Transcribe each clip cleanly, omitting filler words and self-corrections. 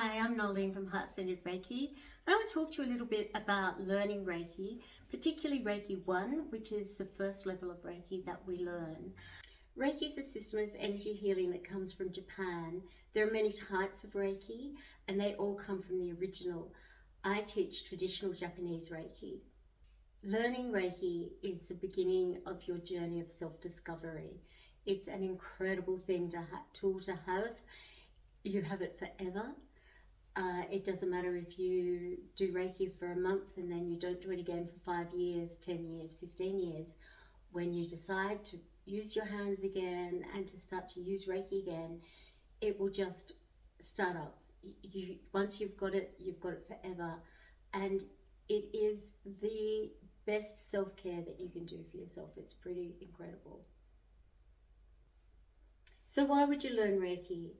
Hi, I'm Nolene from Heart Centered Reiki. I want to talk to you a little bit about learning Reiki, particularly Reiki 1, which is the first level of Reiki that we learn. Reiki is a system of energy healing that comes from Japan. There are many types of Reiki and they all come from the original. I teach traditional Japanese Reiki. Learning Reiki is the beginning of your journey of self-discovery. It's an incredible tool to have. You have it forever. It doesn't matter if you do Reiki for a month and then you don't do it again for 5 years, 10 years, 15 years. When you decide to use your hands again and to start to use Reiki again, it will just start up. Once you've got it forever. And it is the best self-care that you can do for yourself. It's pretty incredible. So why would you learn Reiki?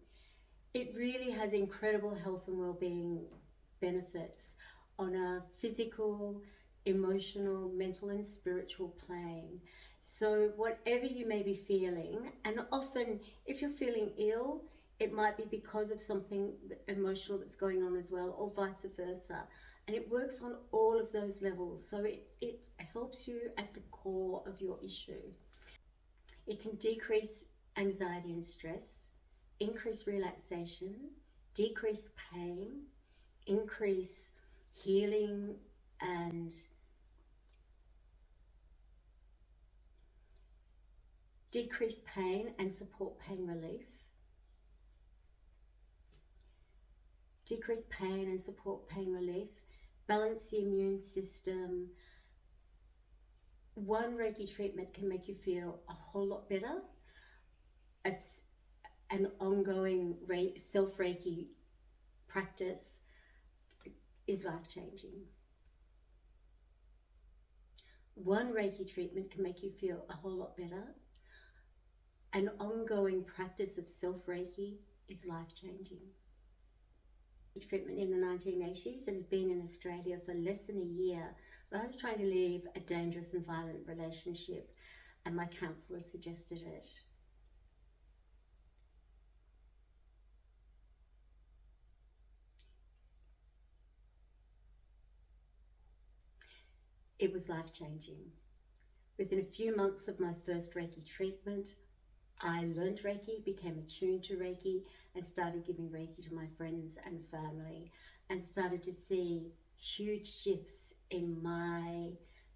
It really has incredible health and well-being benefits on a physical, emotional, mental and spiritual plane. So whatever you may be feeling, and often if you're feeling ill, it might be because of something emotional that's going on as well, or vice versa. And it works on all of those levels. So it helps you at the core of your issue. It can decrease anxiety and stress, increase relaxation, decrease pain, increase healing and decrease pain and support pain relief. Decrease pain and support pain relief, balance the immune system. One Reiki treatment can make you feel a whole lot better. An ongoing self-Reiki practice is life-changing. One Reiki treatment can make you feel a whole lot better. An ongoing practice of self-Reiki is life-changing. Treatment in the 1980s, it had been in Australia for less than a year, but I was trying to leave a dangerous and violent relationship and my counsellor suggested it. It was life-changing. Within a few months of my first Reiki treatment, I learned Reiki, became attuned to Reiki, and started giving Reiki to my friends and family, and started to see huge shifts in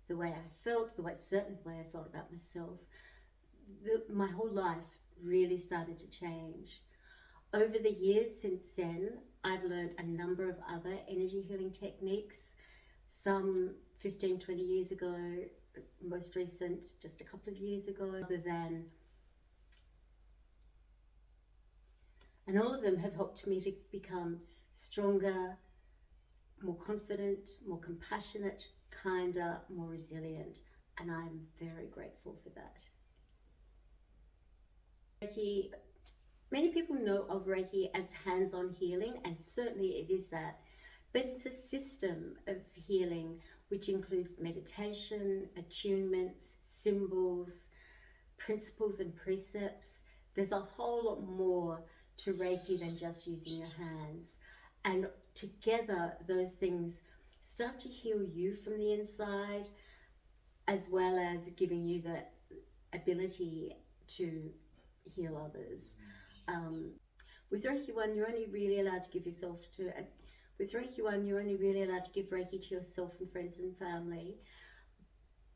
the way I felt, certainly the way I felt about myself. My whole life really started to change. Over the years since then, I've learned a number of other energy healing techniques, some 15, 20 years ago, most recent, just a couple of years ago, and all of them have helped me to become stronger, more confident, more compassionate, kinder, more resilient, and I'm very grateful for that. Reiki, many people know of Reiki as hands-on healing, and certainly it is that, but it's a system of healing which includes meditation, attunements, symbols, principles and precepts. There's a whole lot more to Reiki than just using your hands. And together, those things start to heal you from the inside, as well as giving you the ability to heal others. With Reiki 1, you're only really allowed to give Reiki to yourself and friends and family.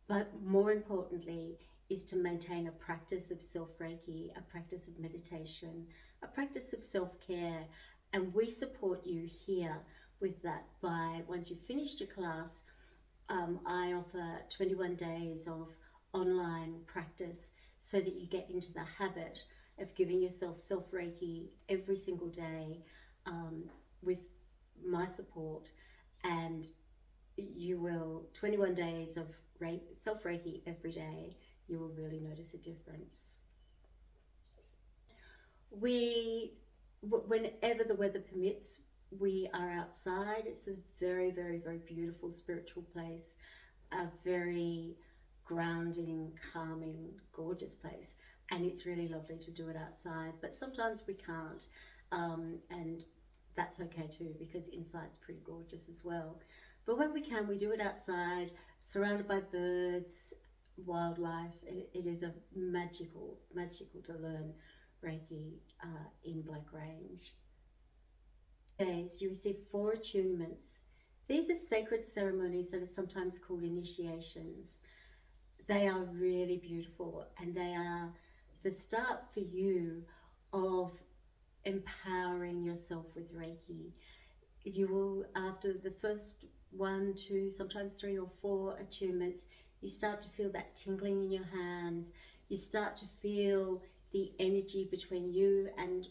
But more importantly, is to maintain a practice of self-Reiki, a practice of meditation, a practice of self-care. And we support you here with that by, once you've finished your class, I offer 21 days of online practice so that you get into the habit of giving yourself self-Reiki every single day with my support, and you will, 21 days of self-Reiki every day, you will really notice a difference. Whenever the weather permits, we are outside. It's a very, very, very beautiful spiritual place, a very grounding, calming, gorgeous place, and it's really lovely to do it outside, but sometimes we can't, and that's okay too, because inside's pretty gorgeous as well. But when we can, we do it outside, surrounded by birds, wildlife. It is a magical to learn Reiki in Black Range. Days, you receive 4 attunements. These are sacred ceremonies that are sometimes called initiations. They are really beautiful, and they are the start for you of empowering yourself with Reiki. You will, after the first 1, 2, sometimes 3 or 4 attunements, you start to feel that tingling in your hands. You start to feel the energy between you and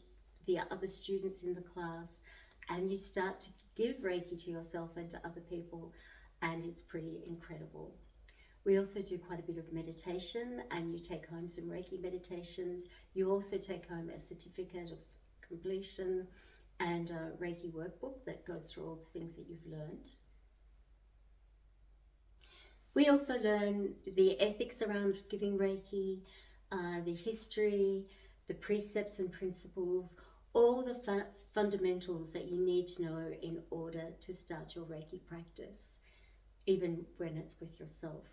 the other students in the class, and you start to give Reiki to yourself and to other people, and it's pretty incredible. We also do quite a bit of meditation, and you take home some Reiki meditations. You also take home a certificate of completion and a Reiki workbook that goes through all the things that you've learned. We also learn the ethics around giving Reiki, the history, the precepts and principles, all the fundamentals that you need to know in order to start your Reiki practice, even when it's with yourself.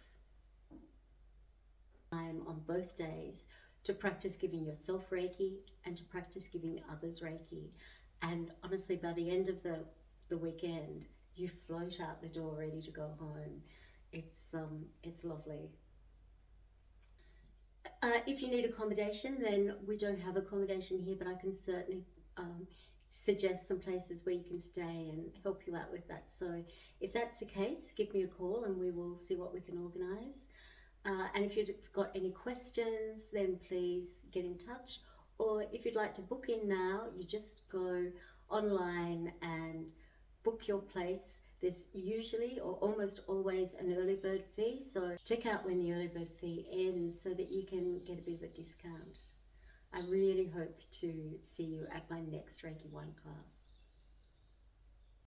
Time on both days to practice giving yourself Reiki and to practice giving others Reiki. And honestly, by the end of the weekend, you float out the door ready to go home. It's lovely. If you need accommodation, then we don't have accommodation here, but I can certainly suggest some places where you can stay and help you out with that. So if that's the case, give me a call and we will see what we can organise. And if you've got any questions, then please get in touch. Or if you'd like to book in now, you just go online and book your place. There's usually or almost always an early bird fee, so check out when the early bird fee ends so that you can get a bit of a discount. I really hope to see you at my next Reiki 1 class.